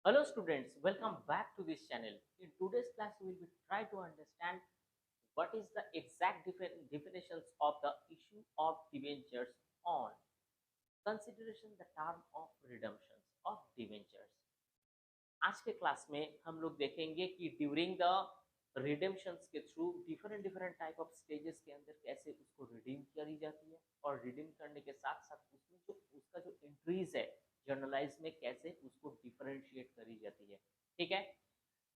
Hello students, welcome back to this channel. In today's class, we will try to understand what is the exact definitions of the issue of debentures on consideration the term of redemptions of debentures. आज के class में हम लोग देखेंगे कि during the रिडेम्पशंस के through different different type of stages के अंदर कैसे उसको रिडीम करी जाती है और रिडीम करने के साथ साथ उसमें जो उसका जो एंट्रीज है जर्नलाइज में कैसे उसको डिफरेंशिएट करी जाती है। ठीक है,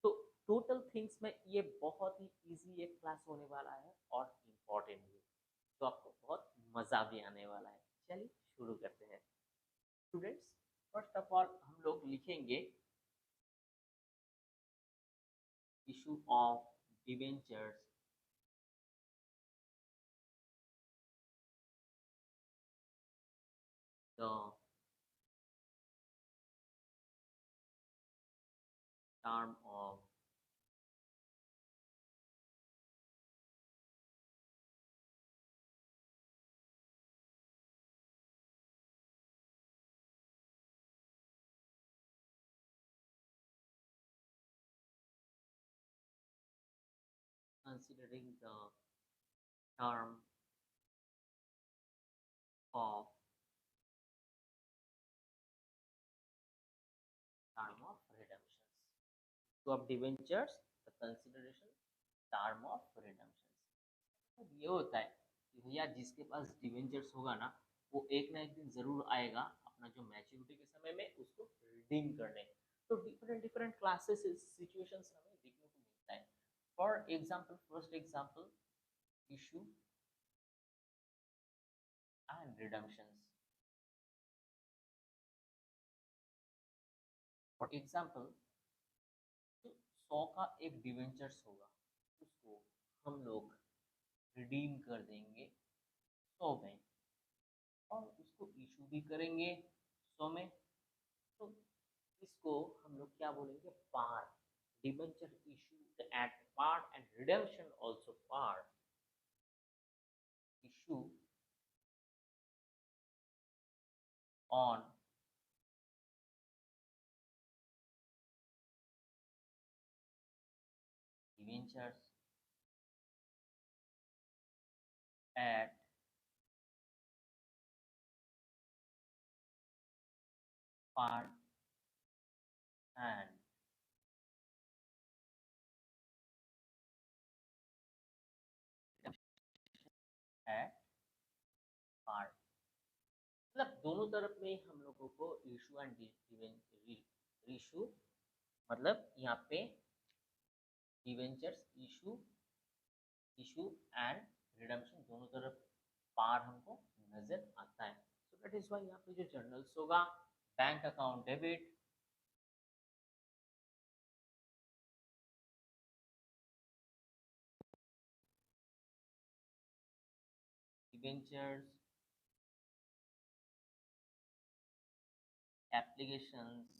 तो टोटल थिंग्स में ये बहुत ही इजी एक क्लास होने वाला है और इम्पोर्टेंट भी, तो आपको बहुत मजा भी आने वाला है। चलिए शुरू करते हैं स्टूडेंट्स। फर्स्ट ऑफ ऑल हम लोग लिखेंगे issue of debentures the term of considering the term of redemptions तो अब debentures the consideration term of redemption. अब ये होता है कि भैया जिसके पास डिवेंचर्स होगा ना, वो एक ना एक दिन जरूर आएगा अपना जो मैच्योरिटी के समय में उसको रिडीम करने। तो डिफरेंट डिफरेंट क्लासेस सिचुएशंस हमें देखने को मिलता है। For example, first example, issue and redemptions. For example, तो 100 का एक डिवेंचर्स होगा, उसको हम लोग रिडीम कर देंगे 100 में और उसको इशू भी करेंगे 100 में। तो इसको हम लोग क्या बोलेंगे, par. Debenture issue at par and redemption also par. Issue on debentures at par and at par. मतलब दोनों तरफ में हम लोगों को इशू एंड इशू, मतलब यहाँ पे debentures issue, issue and redemption दोनों तरफ पार हमको नजर आता है। सो दैट इज व्हाई यहाँ पे जो जर्नल्स होगा, bank account debit, debentures, applications,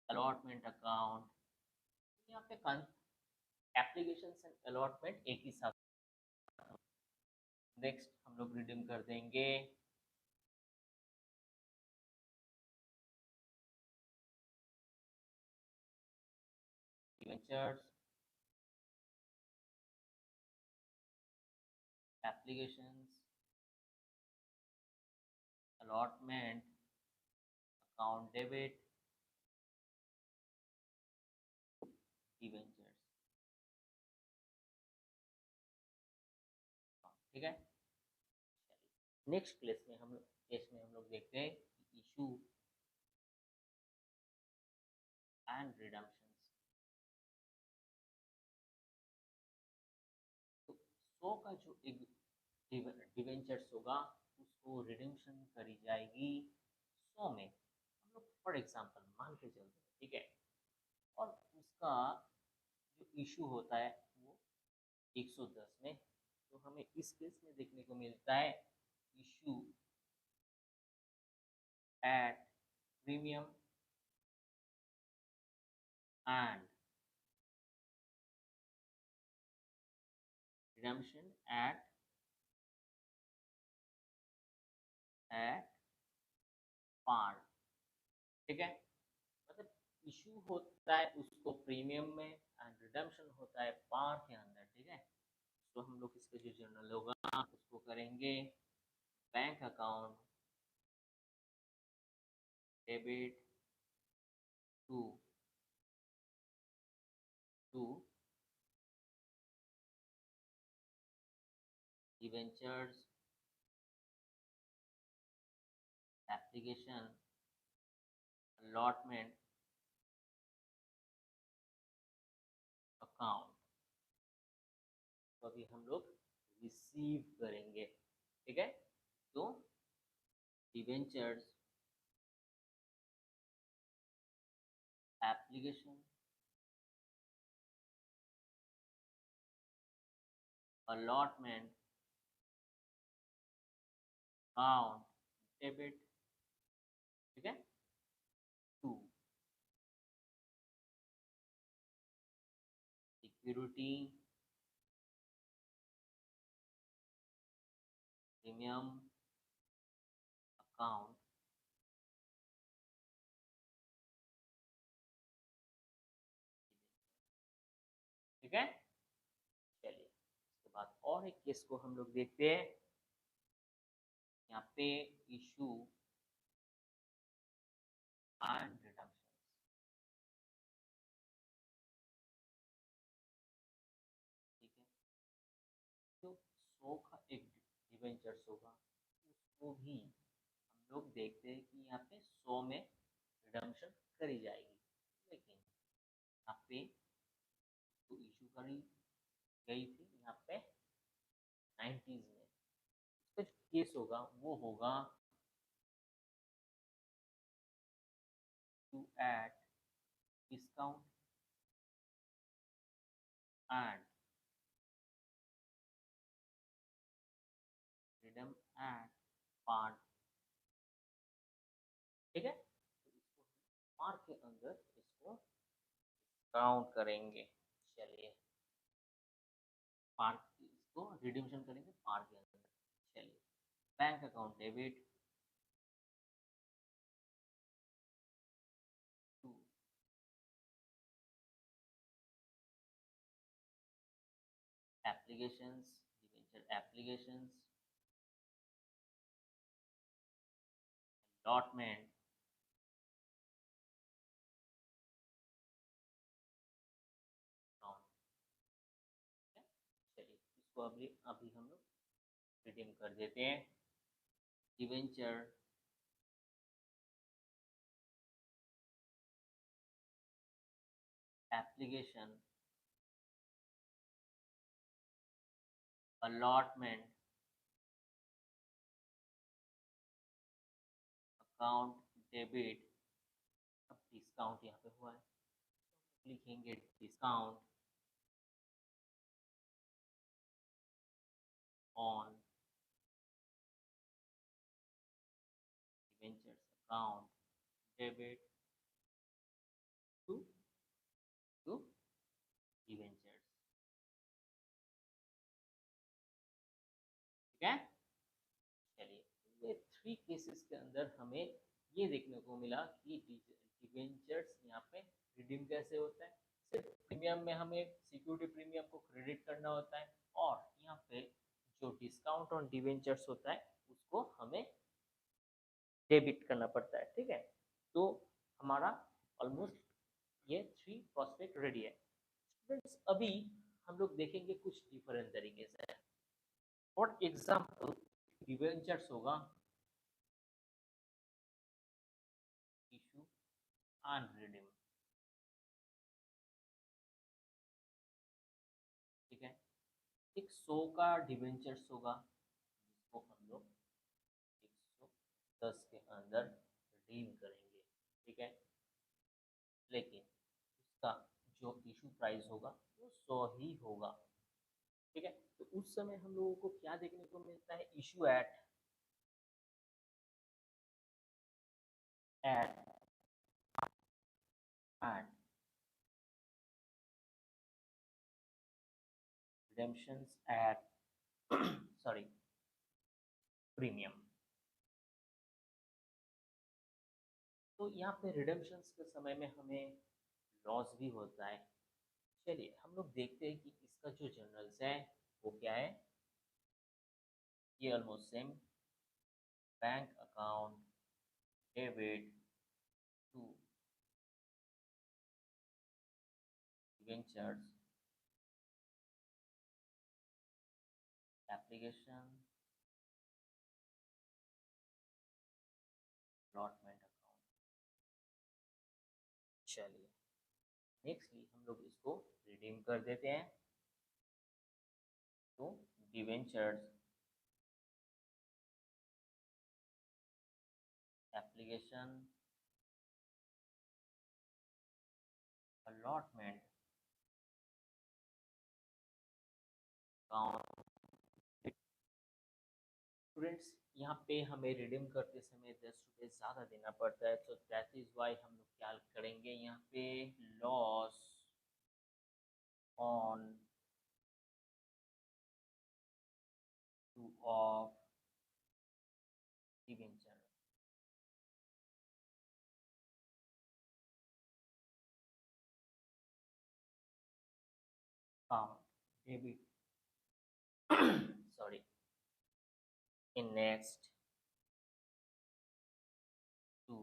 allotment account, यहाँ पे एप्लीकेशंस एंड अलॉटमेंट एक ही साथ। नेक्स्ट हम लोग रिडीम कर देंगे debentures, applications, allotment, account debit, debentures. ठीक है, नेक्स्ट केस में हम लोग देखते हैं इशू एंड रिडम्पशंस। तो 100 का जो एक डिवेंचर्स होगा उसको रिडेम्पशन करी जाएगी 100 में। हम लोग फॉर एग्जांपल मान के चलते हैं, ठीक है, और उसका जो इशू होता है वो 110 में। तो हमें इस केस में देखने को मिलता है issue at premium and redemption at पार, ठीक है। मतलब इशू होता है उसको प्रीमियम में एंड रिडम्पशन होता है पार के अंदर, ठीक है। तो हम लोग इसका जो जर्नल होगा उसको करेंगे bank account debit to to debentures application allotment account. तो अभी हम लोग रिसीव करेंगे, ठीक है। तो debentures application allotment account debit, ठीक है, टू सिक्योरिटी प्रीमियम अकाउंट, ठीक है। चलिए इसके बाद और एक केस को हम लोग देखते हैं। यहाँ पे इशू एंड रिडम्पशन, ठीक है। जो 100 का एक डिवेंचर्स होगा उसको भी हम लोग देखते हैं कि यहाँ पे 100 में रिडम्पशन करी जाएगी, लेकिन यहाँ पे तो इशू करी गई थी यहाँ पे 90s में। इसका जो केस होगा वो होगा to add discount and redeem and part, ठीक है। तो इसको पार्ट के अंदर इसको काउंट करेंगे। चलिए पार्ट इसको रिडीम्शन करेंगे पार्ट के अंदर। चलिए bank account debit to applications debenture applications allotment account, चलिए इसको अभी अभी हम लोग रिडीम कर देते हैं। Debenture application allotment account debit. अब डिस्काउंट यहाँ पे हुआ है, लिखेंगे discount on debentures account debit to to debentures, ठीक है। चलिए ये 3 केसेस के अंदर हमें ये देखने को मिला कि डिवेंचर्स यहाँ पे रिडीम कैसे होता है। सिर्फ प्रीमियम में हमें सिक्योरिटी प्रीमियम को क्रेडिट करना होता है, और यहाँ पे जो डिस्काउंट ऑन डिवेंचर्स होता है उसको हमें डेबिट करना पड़ता है, ठीक है। तो हमारा ऑलमोस्ट ये 3 प्रोस्पेक्ट रेडी है। स्टूडेंट्स अभी हम लोग देखेंगे कुछ डिफरेंट तरीके से। फॉर एग्जाम्पल डिवेंचर्स होगा इशू एंड रिडीम, ठीक है। एक 100 का डिवेंचर्स होगा जिसको हम लोग 110 के अंदर रिडीम करेंगे, ठीक है। लेकिन उसका जो इशू प्राइस होगा वो 100 ही होगा, ठीक है। तो उस समय हम लोगों को क्या देखने को मिलता है, issue at and redemptions at sorry premium, तो यहाँ पे रिडेम्पशंस के समय में हमें लॉस भी होता है। चलिए हम लोग देखते हैं कि इसका जो जनरल्स है वो क्या है। ये almost same, bank account debit to debentures application allotment account. चलिए नेक्स्टली हम लोग इसको रिडीम कर देते हैं। तो debentures application allotment account. Students यहाँ पे हमें रिडीम करते समय 10 रुपये ज़्यादा देना पड़ता है, तो दैट इज़ वाई हम लोग क्या करेंगे यहाँ पे, loss on to of debenture. हाँ debit sorry in next to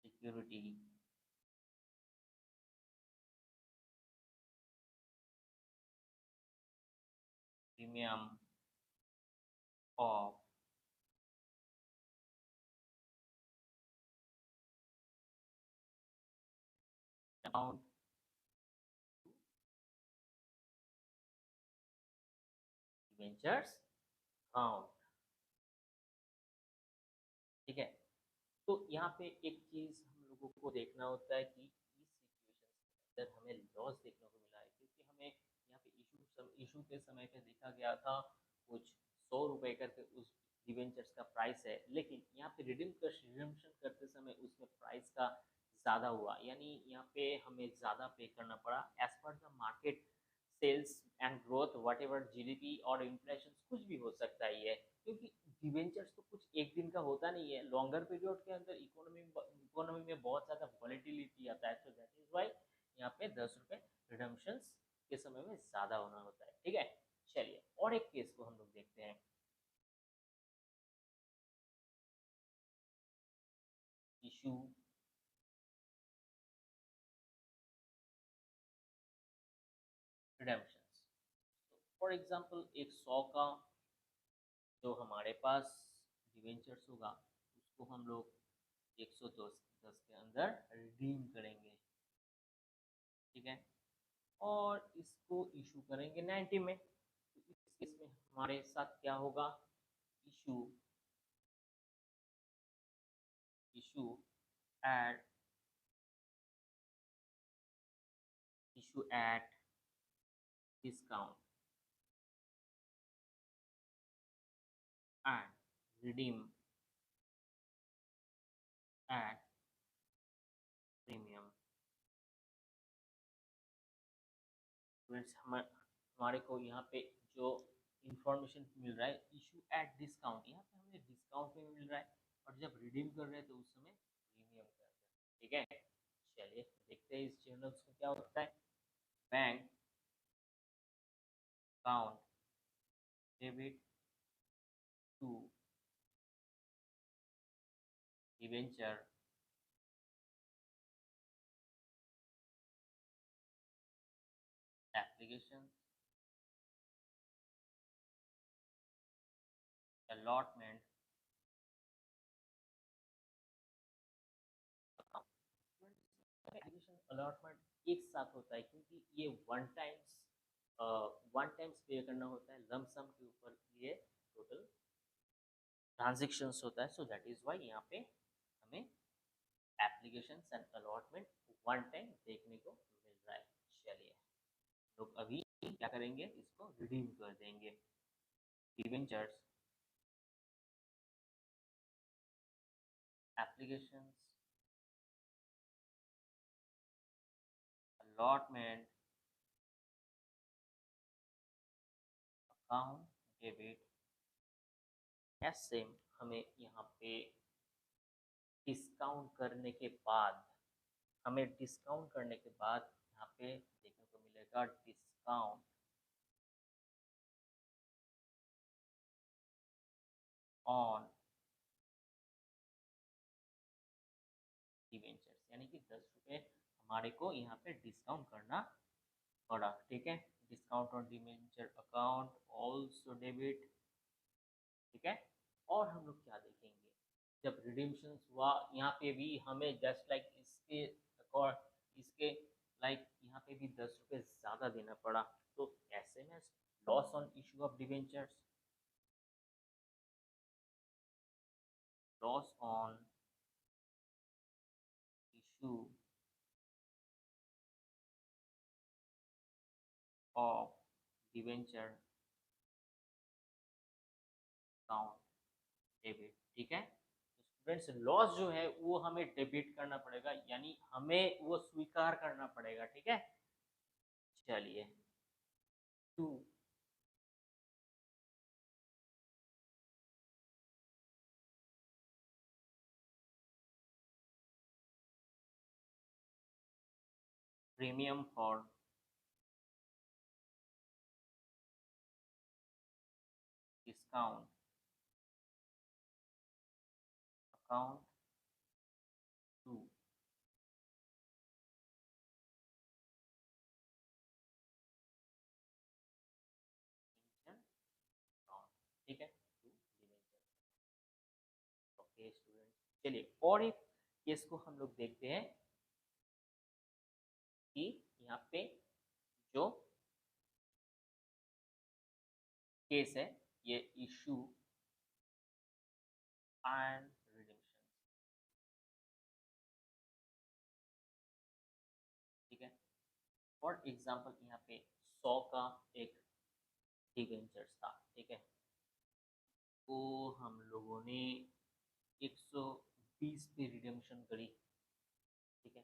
security premium of account debentures account। ठीक है, तो यहाँ पे एक चीज हम लोगों को देखना होता है कि इस सिचुएशन के अंदर हमें लॉस देखने को मिला है, क्योंकि हमें यहाँ पे इशू के समय पे देखा गया था कुछ 100 रुपए करके उस डिवेंचर्स का प्राइस है, लेकिन यहाँ पे रिडीम्पशन करते समय उसमें प्राइस का ज़्यादा हुआ, यानी यहाँ पे हमें ज़्यादा पे करना पड़ा as per the market sales and growth, whatever GDP और इन्फ्लेशन कुछ भी हो सकता है ये, क्योंकि डिवेंचर्स तो कुछ एक दिन का होता नहीं है, लॉन्गर पीरियड के अंदर इकोनॉमी में बहुत ज़्यादा वॉलेटिलिटी आता है, तो दैट इज वाई यहाँ पे 10 रुपये रिडम्पशन के समय में ज़्यादा होना होता है। ठीक है, चलिए और एक केस को हम लोग देखते हैं। इशू रिडम्पशन, फॉर एग्जाम्पल एक 100 का जो हमारे पास डिवेंचर्स होगा उसको हम लोग 110 के अंदर रिडीम करेंगे। ठीक है, और इसको इशू करेंगे 90 में, तो इस केस में हमारे साथ क्या होगा, issue issue at issue at discount and redeem at premium. Friends हमारे को यहाँ पे जो इंफॉर्मेशन मिल रहा है इशू एट डिस्काउंट, यहाँ पे हमें डिस्काउंट में मिल रहा है, और जब रिडीम कर रहे हैं तो उस समय प्रीमियम कर रहे हैं। ठीक है, चलिए देखते हैं इस जर्नल्स को क्या होता है। Bank account debit to debenture application allotment application allotment एक साथ होता है, क्योंकि ये वन टाइम्स पे करना होता है, लम सम के ऊपर ये टोटल ट्रांजेक्शन्स होता है, सो दैट इज वाई यहाँ पे हमें application and allotment one time देखने को मिल रहा है। चलिए लोग अभी क्या करेंगे, इसको रिडीम कर देंगे। Debentures applications allotment account debit. ऐसे हमें यहाँ पे डिस्काउंट करने के बाद यहाँ पे देखने को मिलेगा डिस्काउंट ऑन डिवेंचर्स, यानी कि 10 रुपये हमारे को यहाँ पे डिस्काउंट करना पड़ा। ठीक है, discount on debenture account also debit. ठीक है, और हम लोग क्या देखेंगे, जब रिडीम्शन हुआ यहाँ पे भी हमें जस्ट लाइक इसके लाइक यहाँ पे भी 10 रुपये ज़्यादा देना पड़ा, तो ऐसे में loss on issue of debentures, loss on issue of debenture account debit. ठीक है, फ्रेंड्स लॉस जो है वो हमें डेबिट करना पड़ेगा, यानी हमें वो स्वीकार करना पड़ेगा। ठीक है, चलिए 2 प्रीमियम फॉर डिस्काउंट अकाउंट 2 ठीक है, 2 ओके स्टूडेंट, चलिए और एक केस को हम लोग देखते हैं कि यहाँ पे जो केस है ये इशू एंड रिडेम्पशन। ठीक है, फॉर एग्जांपल यहाँ पे 100 का एक डिवेंचर्स था। ठीक है, तो हम लोगों ने 120 पे रिडेम्पशन करी। ठीक है,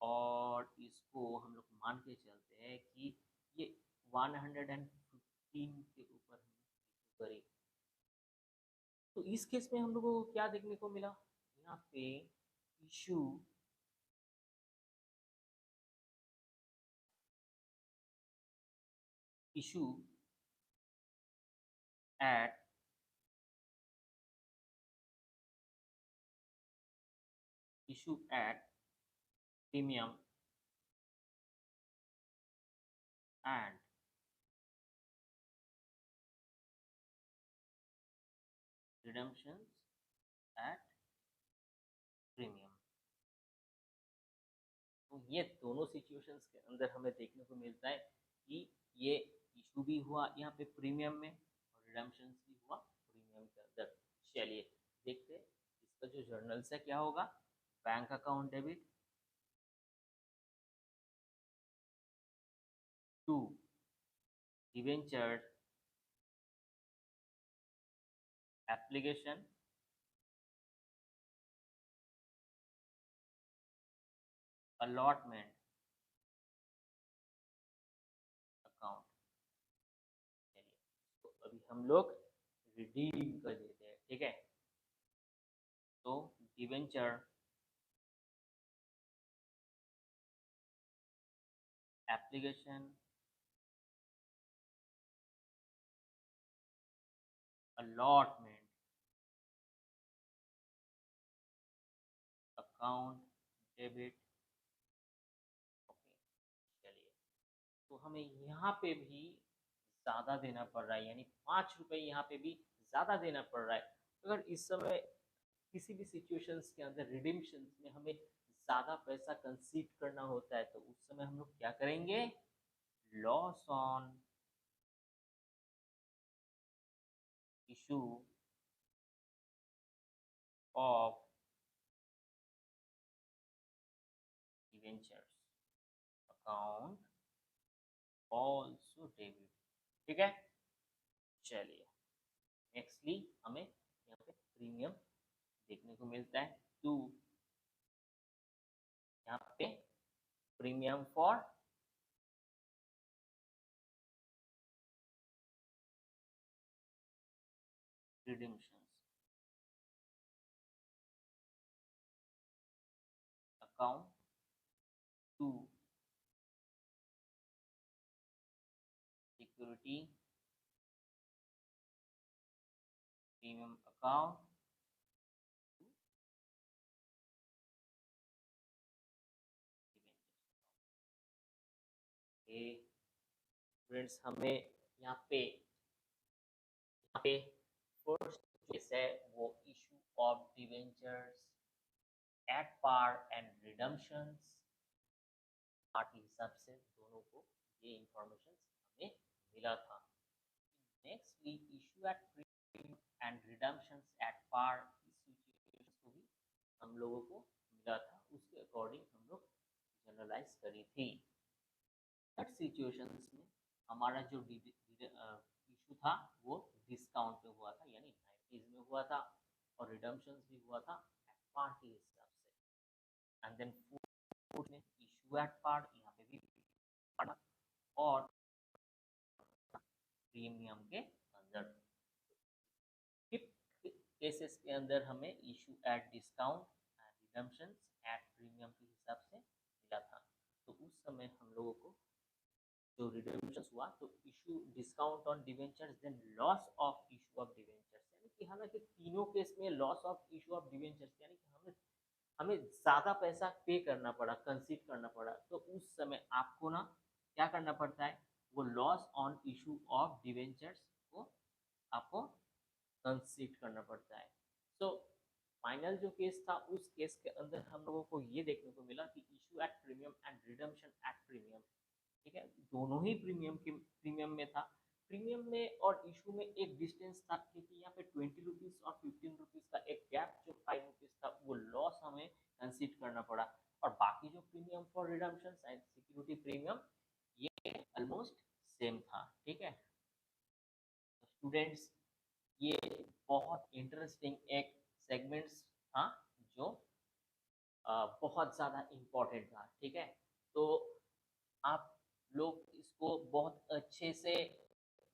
और इसको हम लोग मान के चलते हैं कि ये 115 के ऊपर हम करी, तो इस केस में हम लोगों को क्या देखने को मिला, यहाँ पे issue issue at premium and redemption at premium. तो ये दोनों सिचुएशंस के अंदर हमें देखने को मिलता है कि ये इशू भी हुआ यहाँ पे प्रीमियम में और रिडेम्पशन भी हुआ प्रीमियम के अंदर। चलिए देखते हैं इसका जो जर्नल्स है क्या होगा, bank account debit to debenture application allotment account. चलिए तो अभी हम लोग रिडीम कर देते हैं। ठीक है, तो debenture application allotment account debit. Okay, चलिए तो हमें यहाँ पे भी ज़्यादा देना पड़ रहा है, यानी 5 रुपये यहाँ पे भी ज़्यादा देना पड़ रहा है। अगर इस समय किसी भी सिचुएशंस के अंदर रिडीम्शन में हमें ज़्यादा पैसा कंसीड करना होता है, तो उस समय हम लोग क्या करेंगे, loss on issue of debentures account also debit. ठीक है, चलिए नेक्स्टली हमें यहाँ पे प्रीमियम देखने को मिलता है 2, यहाँ पे premium for redemptions account to security premium account to friends हमें यहाँ पे फर्स्ट केस है वो issue of debentures at par and redemptions part के हिसाब से दोनों को ये इंफॉर्मेशन हमें मिला था। Next we issue at premium and redemptions at par, इस सिचुएशन को भी हम लोगों को मिला था, उसके अकॉर्डिंग हम लोग जनरलाइज करी थी। हर सिचुएशंस में हमारा जो इशू था वो डिस्काउंट पे हुआ था, यानी 90s में हुआ था, और रिडम्पशंस भी हुआ था एट पार के हिसाब से। एंड देन फोर्थ में इशू एट पार, यहाँ पे भी पढ़ा, और प्रीमियम के अंदर फिफ्थ केसेस के अंदर हमें issue at discount and redemptions at premium के हिसाब से मिला था। तो उस समय हम लोगों को जो रिडम्पशंस हुआ तो issue discount on debentures then loss of issue of debentures, यानी कि हालांकि तीनों केस में loss of issue of debentures, यानी कि हमें ज़्यादा पैसा पे करना पड़ा, कंसीड करना पड़ा, तो उस समय आपको ना क्या करना पड़ता है, वो loss on issue of debentures को आपको कंसीड करना पड़ता है। सो फाइनल जो केस था उस केस के अंदर हम लोगों को ये देखने को मिला कि issue at premium and redemption at premium, ठीक है, दोनों ही प्रीमियम में था। प्रीमियम में और इशू में एक डिस्टेंस था, क्योंकि यहाँ पे 20 रुपीज और 15 रुपीज का एक गैप जो 5 रुपीज था वो लॉस हमें कंसीड करना पड़ा, और बाकी जो premium for redemption and security premium ये ऑलमोस्ट सेम था। ठीक है स्टूडेंट्स, ये बहुत इंटरेस्टिंग एक सेगमेंट्स था जो बहुत ज़्यादा इम्पोर्टेंट था। ठीक है, तो आप लोग इसको बहुत अच्छे से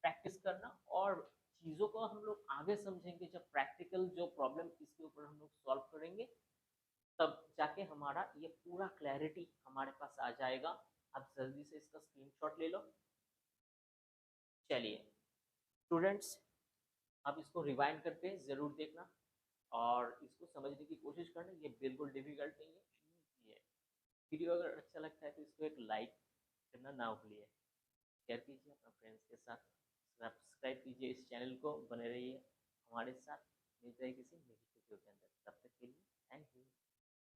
प्रैक्टिस करना, और चीज़ों को हम लोग आगे समझेंगे जब प्रैक्टिकल जो प्रॉब्लम इसके ऊपर हम लोग सॉल्व करेंगे, तब जाके हमारा ये पूरा क्लैरिटी हमारे पास आ जाएगा। आप जल्दी से इसका स्क्रीनशॉट ले लो। चलिए स्टूडेंट्स, आप इसको रिवाइंड करके ज़रूर देखना और इसको समझने की कोशिश करना, ये बिल्कुल डिफिकल्ट नहीं है। ये वीडियो अगर अच्छा लगता है तो इसको एक लाइक करना ना भूलिए, शेयर कीजिए अपने फ्रेंड्स के साथ, सब्सक्राइब कीजिए इस चैनल को, बने रहिए हमारे साथ। मिलते हैं किसी